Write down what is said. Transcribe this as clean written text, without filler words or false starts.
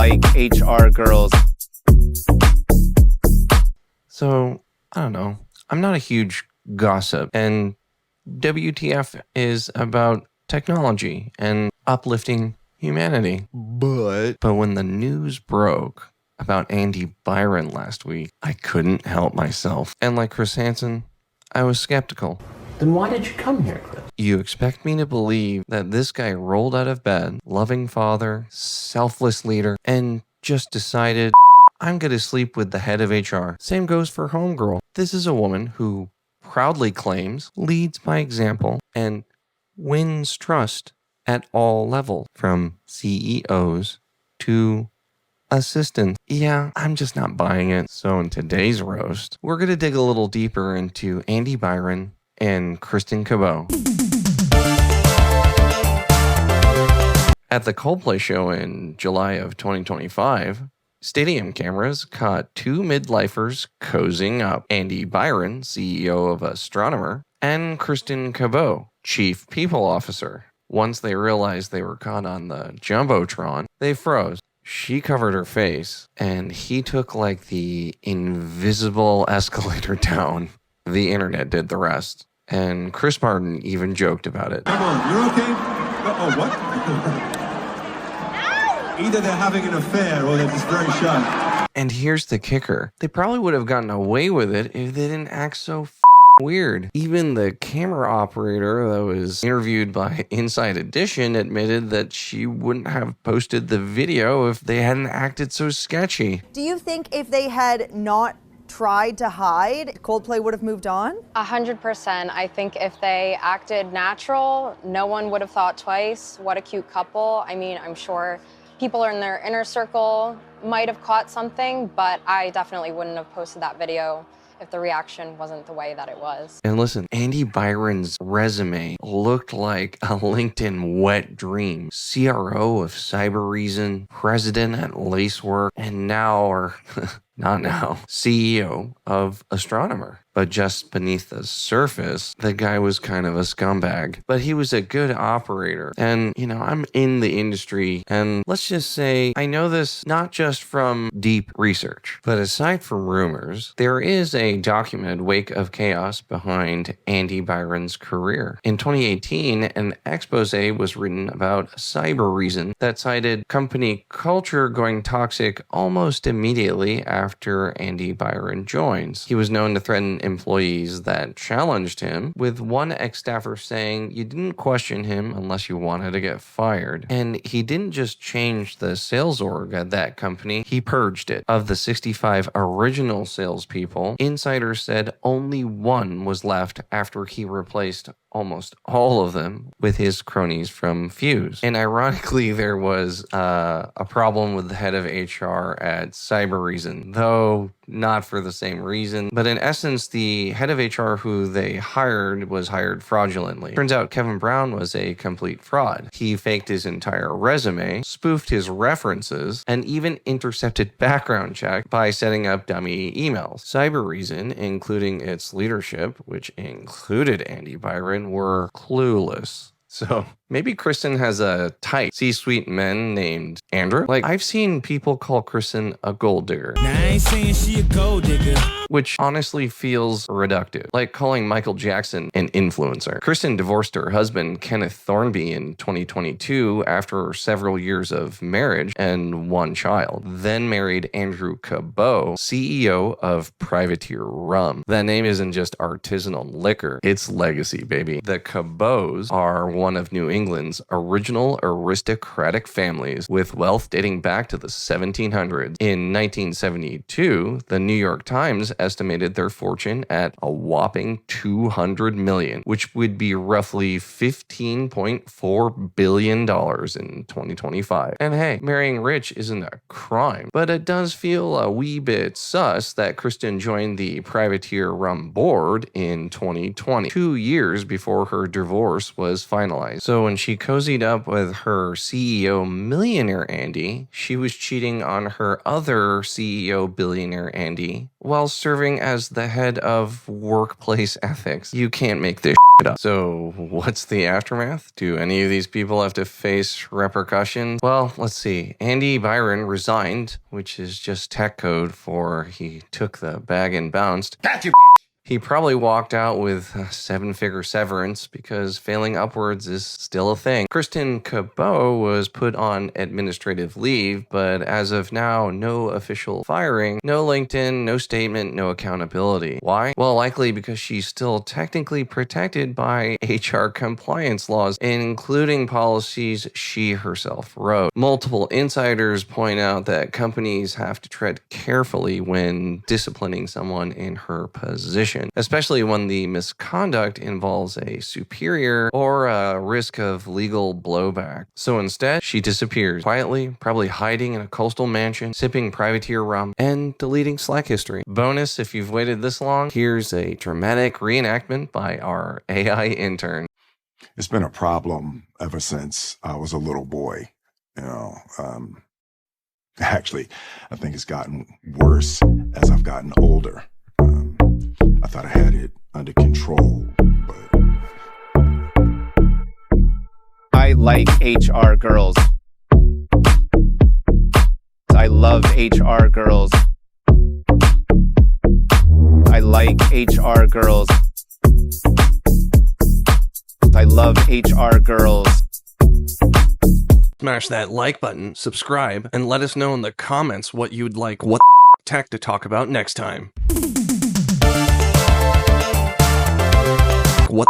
like HR girls. So, I don't know. I'm not a huge gossip, and WTF is about technology and uplifting humanity. But when the news broke about Andy Byron last week, I couldn't help myself. And like Chris Hansen, I was skeptical. Then why did you come here, Chris? You expect me to believe that this guy rolled out of bed, loving father, selfless leader, and just decided, I'm going to sleep with the head of HR. Same goes for Homegirl. This is a woman who proudly claims, leads by example, and wins trust at all levels, from CEOs to assistants. Yeah, I'm just not buying it. So in today's roast, we're going to dig a little deeper into Andy Byron and Kristin Cabot. At the Coldplay show in July of 2025, stadium cameras caught two midlifers cozying up: Andy Byron, CEO of Astronomer, and Kristin Cabot, Chief People Officer. Once they realized they were caught on the jumbotron, they froze. She covered her face, and he took like the invisible escalator down. The internet did the rest. And Chris Martin even joked about it. Come on, you're okay? Oh, what? Either they're having an affair or they're just very shy. And here's the kicker. They probably would have gotten away with it if they didn't act so weird. Even the camera operator that was interviewed by Inside Edition admitted that she wouldn't have posted the video if they hadn't acted so sketchy. Do you think if they had not tried to hide, Coldplay would have moved on? 100%. I think if they acted natural, no one would have thought twice. What a cute couple. I mean, I'm sure people in their inner circle might have caught something, but I definitely wouldn't have posted that video if the reaction wasn't the way that it was. And listen, Andy Byron's resume looked like a LinkedIn wet dream. CRO of Cyber Reason, president at Lacework, and now, or not now, CEO of Astronomer. But just beneath the surface, the guy was kind of a scumbag. But he was a good operator. And, you know, I'm in the industry, and let's just say I know this not just from deep research, but aside from rumors, there is a documented wake of chaos behind Andy Byron's career. In 2018, an expose was written about Cyber Reason that cited company culture going toxic almost immediately after Andy Byron joins. He was known to threaten employees that challenged him, with one ex-staffer saying you didn't question him unless you wanted to get fired. And he didn't just change the sales org at that company, he purged it. Of the 65 original salespeople, insiders said only one was left after he replaced almost all of them with his cronies from Fuse. And ironically, there was a problem with the head of HR at Cyber Reason, though not for the same reason. But in essence, the head of HR who they hired was hired fraudulently. Turns out Kevin Brown was a complete fraud. He faked his entire resume, spoofed his references, and even intercepted background check by setting up dummy emails. Cyber Reason, including its leadership, which included Andy Byron, were clueless. So maybe Kristin has a type. C-suite men named Andrew. Like, I've seen people call Kristin a gold digger. Now, I ain't saying she a gold digger. Which honestly feels reductive. Like calling Michael Jackson an influencer. Kristin divorced her husband, Kenneth Thornby, in 2022 after several years of marriage and one child. Then married Andrew Cabot, CEO of Privateer Rum. That name isn't just artisanal liquor, it's legacy, baby. The Cabots are one of New England's original aristocratic families with wealth dating back to the 1700s. In 1972, the New York Times estimated their fortune at a whopping $200 million, which would be roughly $15.4 billion in 2025. And hey, marrying rich isn't a crime, but it does feel a wee bit sus that Kristin joined the Privateer Rum board in 2020, 2 years before her divorce was finalized. So when she cozied up with her CEO millionaire Andy, she was cheating on her other CEO billionaire Andy while serving as the head of workplace ethics. You can't make this it up. So what's the aftermath? Do any of these people have to face repercussions? Well, let's see. Andy Byron resigned, which is just tech code for he took the bag and bounced. Gotcha. He probably walked out with a 7-figure severance because failing upwards is still a thing. Kristin Cabot was put on administrative leave, but as of now, no official firing, no LinkedIn, no statement, no accountability. Why? Well, likely because she's still technically protected by HR compliance laws, including policies she herself wrote. Multiple insiders point out that companies have to tread carefully when disciplining someone in her position, especially when the misconduct involves a superior or a risk of legal blowback. So instead, she disappears quietly, probably hiding in a coastal mansion, sipping privateer rum, and deleting Slack history. Bonus, if you've waited this long, here's a dramatic reenactment by our AI intern. It's been a problem ever since I was a little boy. Actually, I think it's gotten worse as I've gotten older. I thought I had it under control, but... I like HR girls. I love HR girls. I like HR girls. I love HR girls. Smash that like button, subscribe, and let us know in the comments what you'd like WTF Tech to talk about next time. What